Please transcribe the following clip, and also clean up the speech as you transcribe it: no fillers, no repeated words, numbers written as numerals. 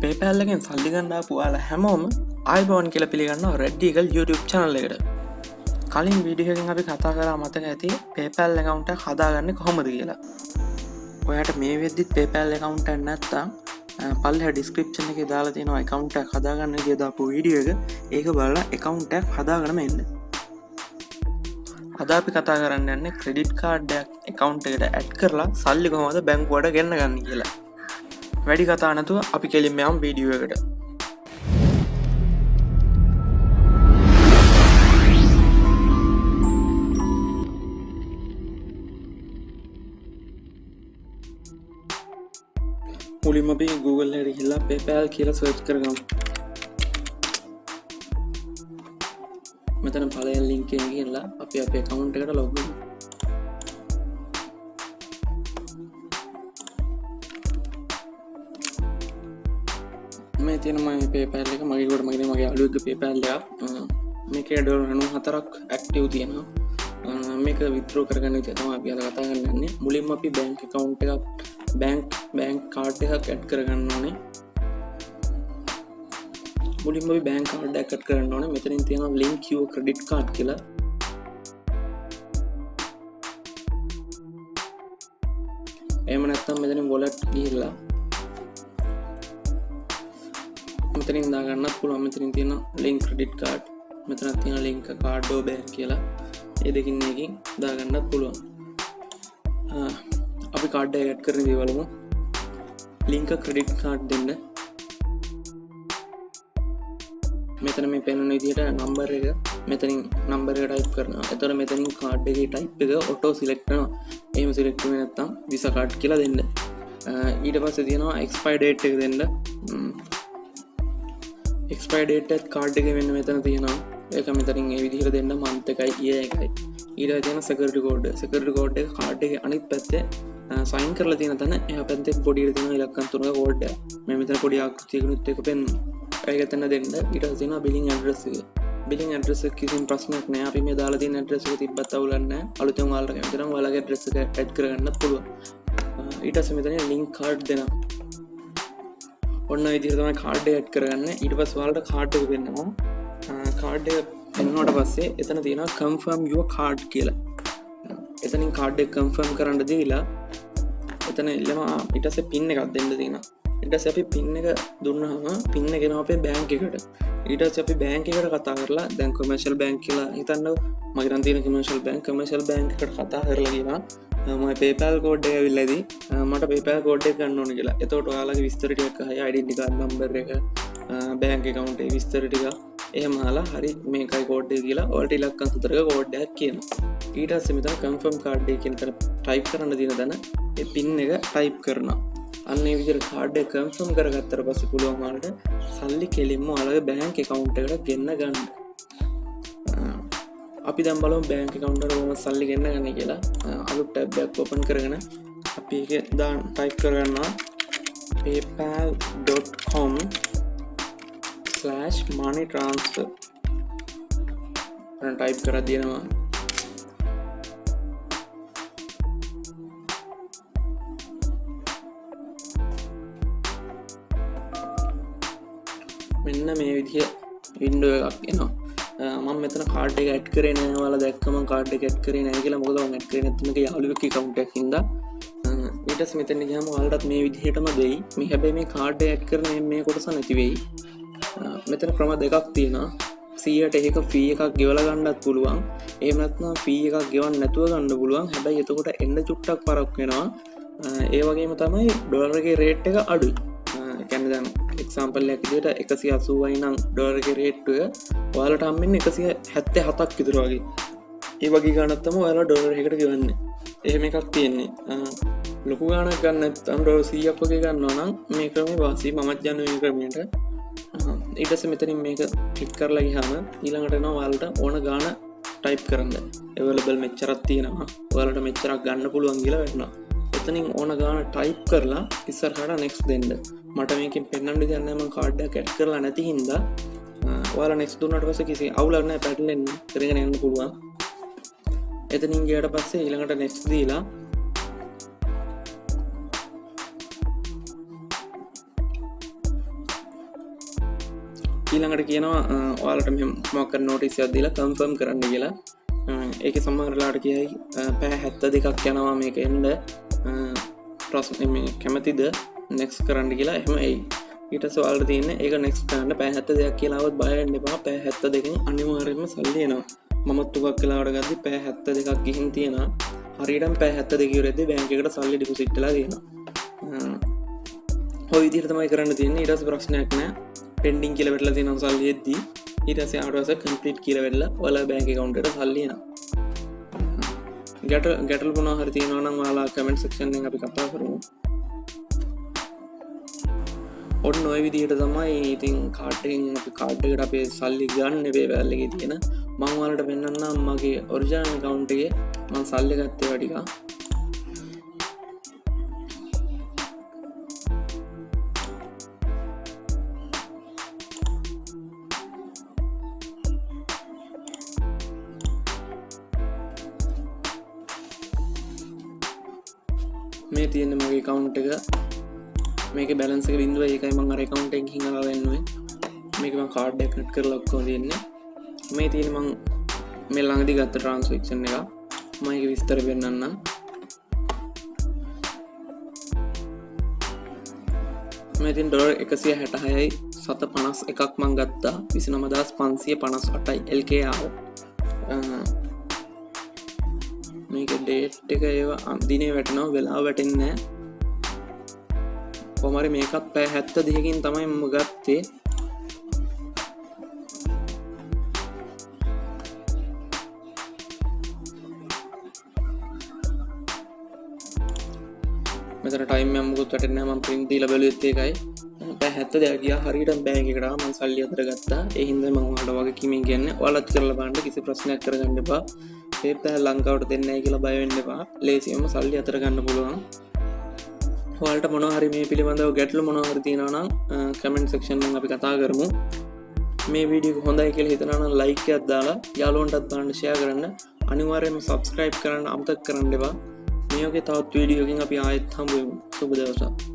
PayPal එකෙන් සල්ලි ගන්න ආපු ඔයාලා හැමෝම ආයිබෝන් කියලා පිළිගන්නවා Red Eagle YouTube channel එකට. කලින් වීඩියෝ එකකින් අපි කතා කරා මතක ඇති PayPal account එක හදාගන්නේ කොහොමද කියලා. ඔයාට මේ වෙද්දිත් PayPal account එකක් නැත්නම් පල්ලෙහා description එකේ දාලා තියෙනවා account එකක් හදාගන්න විදිය දාපු වීඩියෝ එක. ඒක බලලා account එකක් හදාගන්න එන්න. අද අපි කතා කරන්න යන්නේ credit card එකක් account එකට add කරලා සල්ලි කොහොමද බැංකුවට ගෙන්න ගන්න කියලා. වැඩි කතා නැතුව අපි කෙලින්ම යමු වීඩියෝ එකට. මුලින්ම අපි Google එකට ගිහලා PayPal කියලා search කරගමු. මෙතන පළවෙනි link එකෙන් ගිහලා අපි අපේ account එකට log වෙමු. මේ තියෙන මගේ PayPal එක මගේ කොට මගේ යාළුවෙක්ගේ PayPal එකක්. මේකේ $94ක් active තියෙනවා. මේක withdraw කරගන්න විදිය තමයි අපි අද කතා කරන්න යන්නේ. මුලින්ම අපි bank account එකක් bank card එකක් add කරගන්න ඕනේ. මුලින්ම අපි bank card එකක් add කරන්න ඕනේ. මෙතනින් තියෙනවා link your credit card කියලා. එහෙම නැත්නම් මෙතනින් wallet ගිහිල්ලා මෙතනින් දාගන්නත් පුළුවන්. මෙතනින් තියෙන link credit card, මෙතන තියෙන link card or bank කියලා. ඒ දෙකින් එකකින් දාගන්නත් පුළුවන්. අපි card එක add කරන දේ බලමු. link credit card දෙන්න. මෙතන මේ පෙන්වන විදිහට number එක මෙතනින් number එක type කරනවා. එතකොට මෙතනින් card එකේ type එක auto select වෙනවා. එහෙම select වෙන්නේ නැත්නම් visa card කියලා දෙන්න. ඊට පස්සේ තියෙනවා expire date එක දෙන්න. expire date එකත් card එකේ මෙන්න මෙතන තියෙනවා. ඒක මෙතනින් මේ විදිහට දෙන්න month එකයි year එකයි. ඊට තියෙන security code එක card එකේ අනිත් පැත්තේ sign කරලා තියෙන තැන එහා පැත්තේ පොඩියට තියෙන ඉලක්කම් තුනක code එක. මේ මෙතන පොඩි ආකෘතියකුත් එක පෙන්නනවා. ඒක එතන දෙන්න. ඊට පස්සේ තියෙනවා billing address එක. billing address එක කිසිම ප්‍රශ්නයක් නැහැ. අපි මේ දාලා තියෙන address එක තිබ්බත් අවුලක් නැහැ. අලුතෙන් ඔයාලට කැමති නම් ඔයාලගේ address එක add කරගන්නත් පුළුවන්. ඊට පස්සේ මෙතන link card දෙනවා. ඔන්න විදිහට තමයි card එක add කරගන්නේ. ඊට පස්සේ ඔයාලට card එක දෙන්නවා. card එක එන්නුවට පස්සේ එතන තියෙනවා confirm your card කියලා. එතනින් card එක confirm කරන්න දීලා එතන ඉල්ලනවා ඊට පස්සේ pin එකක් දෙන්න තියෙනවා. ඊට පස්සේ අපි pin එක දුන්නාම pin එක එනවා අපේ bank එකට. ඊට පස්සේ අපි bank එකට කතා කරලා දැන් commercial bank කියලා හිතන්නකො. මගේ නම් තියෙන commercial bank එකට කතා කරලා කියනවා මම PayPal code එක ඇවිල්ලාදී මට PayPal code එක ගන්න ඕනේ කියලා. එතකොට ඔයාලගේ විස්තර ටික අහයි identity card number එක bank account එකේ විස්තර ටික එහෙම අහලා හරි මේකයි code එක කියලා ඔයාලට ඉලක්කම් හතරක code එකක් කියනවා. ඊට පස්සේ මෙතන confirm card එක කියන තැන type කරන්න දින තැන ඒ pin එක type කරනවා. අන්න ඒ විදිහට card එක confirm කරගත්තට පස්සේ පුළුවන් ඔයාලට සල්ලි කෙලින්ම ඔයාලගේ bank account එකට ගෙන්න ගන්න. අපි දැන් බලමු bank account එකට කොහොමද සල්ලි ගෙන්න ගන්නේ කියලා. අලුත් tab එකක් open කරගෙන අපි ඒකේ දාන්න type කරගන්නවා paypal.com/money transfer අන්න type කරලා දෙනවා. මෙන්න මේ විදිහ window එකක් එනවා. මම මෙතන card එක add කරේ නැහැ. ඔයාලා දැක්කම card එක add කරේ නැහැ කියලා. මොකද මම add කරේ නැත්නම් මේක යාළුවෙක් account එකක් හින්දා. ඊට පස්සේ මෙතන ගියාම ඔයාලටත් මේ විදිහටම දෙයි. මේ හැබැයි මේ card එක add කරන මේ කොටස නැති වෙයි. මෙතන ක්‍රම දෙකක් තියෙනවා. 100ට එක fee එකක් ගෙවලා ගන්නත් පුළුවන්. එහෙම නැත්නම් fee එකක් ගෙවන්න නැතුව ගන්න පුළුවන්. හැබැයි එතකොට එන්න චුට්ටක් පරක් වෙනවා. ඒ වගේම තමයි ඩොලර් එකේ rate එක අඩුයි. ඒ කියන්නේ දැන් example එකක් විදිහට 180යි නම් ඩොලර් එකේ rate එක ඔයාලට හම්බෙන්නේ 177ක් විතර වගේ. ඒ වගේ ගාණක් තමයි ඔයාලා ඩොලර් එකකට ගෙවන්නේ. එහෙම එකක් තියෙන්නේ. ලොකු ගාණක් ගන්න නැත්නම් ඩොලර් 100ක් වගේ ගන්නවා නම් මේ ක්‍රමේ වාසි මමත් යන්නේ මේ ක්‍රමයට. ඊට පස්සේ මෙතනින් මේක ක්ලික් කරලා ගියාම ඊළඟට එනවා ඔයාලට ඕන ගාණ ටයිප් කරන්න. available මෙච්චරක් තියෙනවා. ඔයාලට මෙච්චරක් ගන්න පුළුවන් කියලා වෙනවා. එතනින් ඕන ගාණ ටයිප් කරලා ඉස්සරහට next දෙන්න. මට මේකෙන් පෙන්වන්න දෙයක් නැහැ. මම කාඩ් එක ඇඩ් කරලා නැති හින්දා ඔයාලා next දුන්නාට පස්සේ කිසි අවුලක් නැහැ. පැටලෙන්න කරගෙන යන්න පුළුවන්. එතනින් ගියාට පස්සේ ඊළඟට next දීලා ඊළඟට කියනවා ඔයාලට මෙහෙම මොකක් කර නෝටිස් එකක් දීලා කන්ෆර්ම් කරන්න කියලා. ඒකේ සමහර වෙලාවට කියයි පැය 72ක් යනවා මේක එන්න ප්‍රශ්න මේ කැමතිද නෙක්ස්ට් කරන්න කියලා එහෙම එයි. ඊට පස්සේ ඔයාලට තියෙන්නේ ඒක නෙක්ස්ට් කරන්න පැය 72ක් කියලා આવොත් බය වෙන්න එපා. පැය 72කින් අනිවාර්යයෙන්ම සල්ලි එනවා. මමත් ටිකක් වෙලාවට ගද්දි පැය 72ක් ගිහින් තියෙනවා. හරියටම පැය 72 ඉවරෙද්දී බැංක් එකට සල්ලි ඩිපොසිට් වෙලා තියෙනවා. ඔය විදිහට තමයි කරන්න තියෙන්නේ. ඊට පස්සේ ප්‍රශ්නයක් නැහැ. පෙන්ඩින් කියලා වැටලා තියෙනවා සල්ලි එද්දී. ඊට පස්සේ ආවට පස්සේ කම්ප්ලීට් කියලා වැටලා ඔයාලා බැංක් account එකට සල්ලි එනවා. ගැටලු මොනවා හරි තියෙනවා නම් ඔයාලා කමෙන්ට් සෙක්ෂන් එකෙන් අපි කතා කරමු. ඔන්න ඔය විදිහට තමයි ඉතින් කාඩ් එකෙන් අපි කාඩ් එකට අපේ සල්ලි ගන්න PayPal එකේ තියෙන. මම ඔයාලට පෙන්නන්නම් මගේ ඔරිජිනල් account එකේ මම සල්ලි ගත්තේ ඒවා ටික. මේ තියෙන්නේ මගේ account එක. මේකේ balance එක 0 ඒකයි මම අර account එකෙන් ගිහින් ආව වෙනුවේ. මේක මම කාඩ් එක කට් කරලා ඔක්කොම තියෙන්නේ. මේ තියෙන්නේ මම මේ ළඟදී ගත්ත transaction එක. මම ඒක විස්තර පෙන්නන්නම්. මේ තියෙන $166යි 751ක් මම ගත්තා. 29558යි LK ආව. මේක ඩේට් එක ඒවා දිනේ වැටෙනවා වෙලාව වැටෙන්නේ නැහැ. කොහොම හරි මේකත් පැය 72කින් තමයි මම ගත්තේ. මෙතන ටයිම් එක මොකද වැටෙන්නේ නැහැ. මම print දීලා බැලුවෙත් ඒකයි. පැය 72 ගියා හරියටම බැංක් එකට ආවා. මම සල්ලි අතර ගත්තා. ඒ හින්දා මම ඔයාලට වගකීමෙන් කියන්නේ ඔයාලත් කරලා බලන්න කිසි ප්‍රශ්නයක් කරගන්න එපා. PayPal ලංකාවට දෙන්නේ නැහැ කියලා බය වෙන්න එපා. ලේසියෙන්ම සල්ලි අතර ගන්න පුළුවන්. ඔයාලට මොනවා හරි මේ පිළිබඳව ගැටලු මොනවා හරි තියෙනවා නම් කමෙන්ට් සෙක්ෂන් එකෙන් අපි කතා කරමු. මේ වීඩියෝ එක හොඳයි කියලා හිතනවා නම් ලයික් එකක් දාලා යාළුවන්ටත් බලන්න ෂෙයා කරන්න. අනිවාර්යයෙන්ම subscribe කරන්න අමතක කරන්න එපා. මේ වගේ තවත් වීඩියෝ එකකින් අපි ආයෙත් හම්බ වෙමු. සුබ දවසක්.